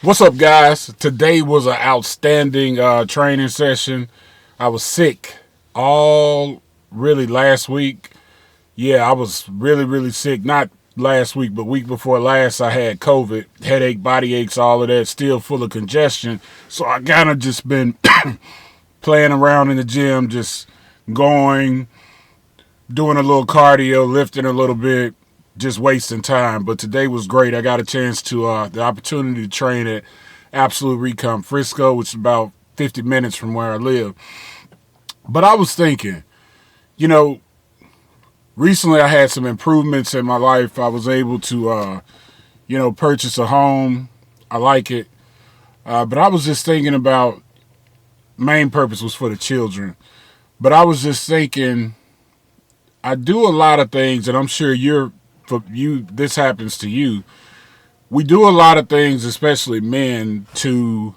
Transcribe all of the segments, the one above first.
What's up, guys? Today was an outstanding training session. I was sick all really last week. Yeah, I was really sick. Not last week, but week before last, I had COVID, headache, body aches, all of that, still full of congestion. So I kind of just been playing around in the gym, just going, doing a little cardio, lifting a little bit, just wasting time. But today was great. I got a chance to the opportunity to train at Absolute Recon Frisco, which is about 50 minutes from where I live. But I was thinking, you know, recently I had some improvements in my life. I was able to, purchase a home. I like it. But I was just thinking about, main purpose was for the children. But I was just thinking, I do a lot of things, and I'm sure this happens to you. We do a lot of things, especially men, to.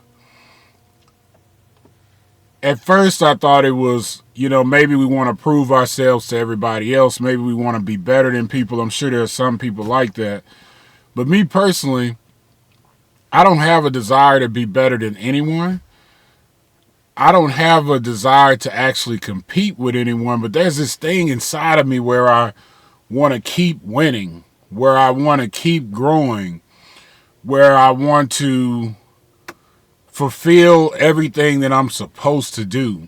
At first, I thought it was, maybe we want to prove ourselves to everybody else. Maybe we want to be better than people. I'm sure there are some people like that. But me personally, I don't have a desire to be better than anyone. I don't have a desire to actually compete with anyone, but there's this thing inside of me where I want to keep winning, where I want to keep growing, where I want to fulfill everything that I'm supposed to do.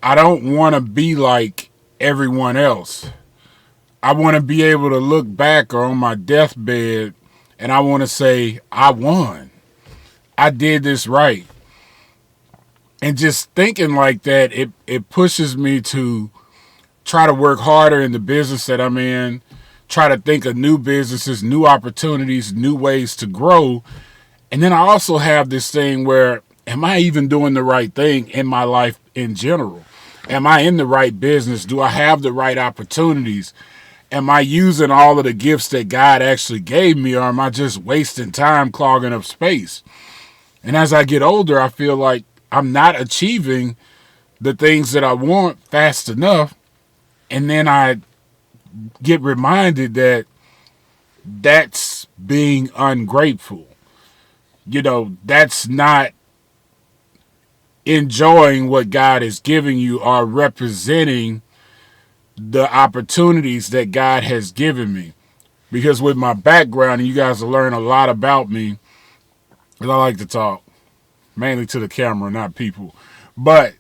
I don't want to be like everyone else. I want to be able to look back or on my deathbed and I want to say, I won. I did this right. And just thinking like that, it pushes me to try to work harder in the business that I'm in, try to think of new businesses, new opportunities, new ways to grow. And then I also have this thing where, am I even doing the right thing in my life in general? Am I in the right business? Do I have the right opportunities? Am I using all of the gifts that God actually gave me, or am I just wasting time clogging up space? And as I get older, I feel like I'm not achieving the things that I want fast enough. And then I get reminded that that's being ungrateful. That's not enjoying what God is giving you or representing the opportunities that God has given me. Because with my background, and you guys will learn a lot about me, because I like to talk, mainly to the camera, not people. But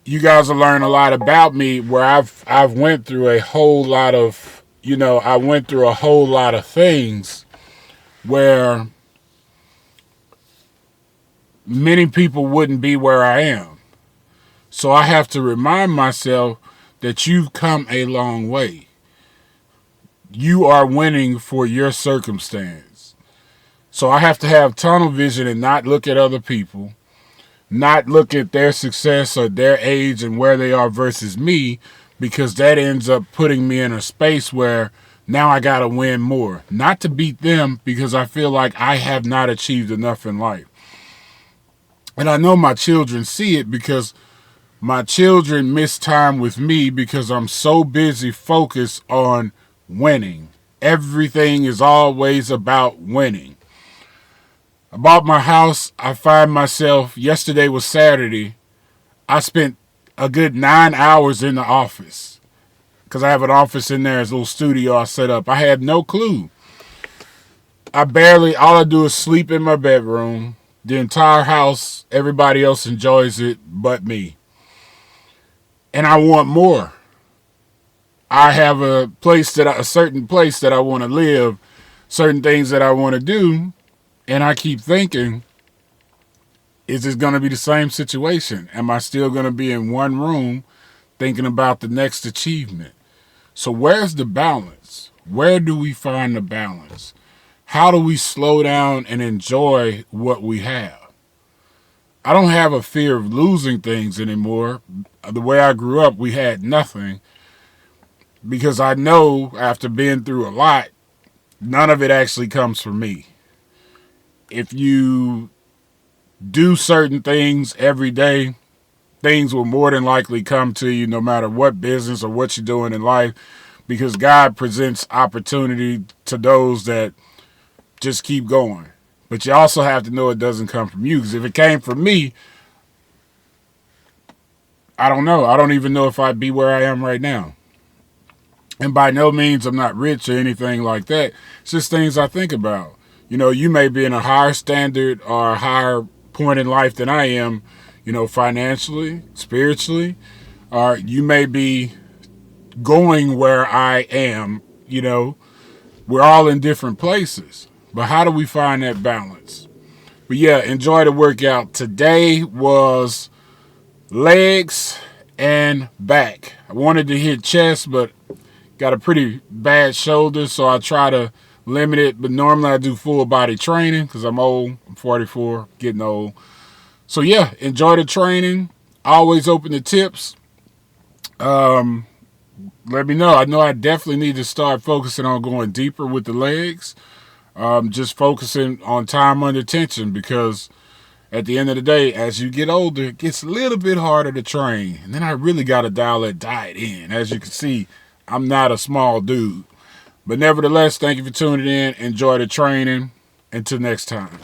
you guys will learn a lot about me where I've went through a whole lot of, I went through a whole lot of things where many people wouldn't be where I am. So I have to remind myself that you've come a long way. You are winning for your circumstance. So I have to have tunnel vision and not look at other people, not look at their success or their age and where they are versus me, because that ends up putting me in a space where now I got to win more. Not to beat them, because I feel like I have not achieved enough in life. And I know my children see it, because my children miss time with me because I'm so busy focused on winning. Everything is always about winning. I bought my house. I find myself, yesterday was Saturday, I spent a good 9 hours in the office because I have an office in there, as a little studio I set up. I had no clue. All I do is sleep in my bedroom. The entire house, everybody else enjoys it but me. And I want more. I have a certain place that I want to live, certain things that I want to do, and I keep thinking, is this going to be the same situation? Am I still going to be in one room thinking about the next achievement? So where's the balance? Where do we find the balance? How do we slow down and enjoy what we have? I don't have a fear of losing things anymore. The way I grew up, we had nothing. Because I know, after being through a lot, none of it actually comes from me. If you do certain things every day, things will more than likely come to you no matter what business or what you're doing in life, because God presents opportunity to those that just keep going. But you also have to know it doesn't come from you. Because if it came from me, I don't know. I don't even know if I'd be where I am right now. And by no means I'm not rich or anything like that. It's just things I think about. You know, you may be in a higher standard or a higher point in life than I am, you know, financially, spiritually, or you may be going where I am, you know. We're all in different places. But how do we find that balance? But yeah, enjoy the workout. Today was legs and back. I wanted to hit chest, but got a pretty bad shoulder, so I try to limit it. But normally I do full body training because I'm old. I'm 44, getting old. So yeah, enjoy the training. Always open to tips. Let me know. I know I definitely need to start focusing on going deeper with the legs. Just focusing on time under tension, because at the end of the day, as you get older, it gets a little bit harder to train. And then I really got to dial that diet in. As you can see, I'm not a small dude. But nevertheless, thank you for tuning in. Enjoy the training. Until next time.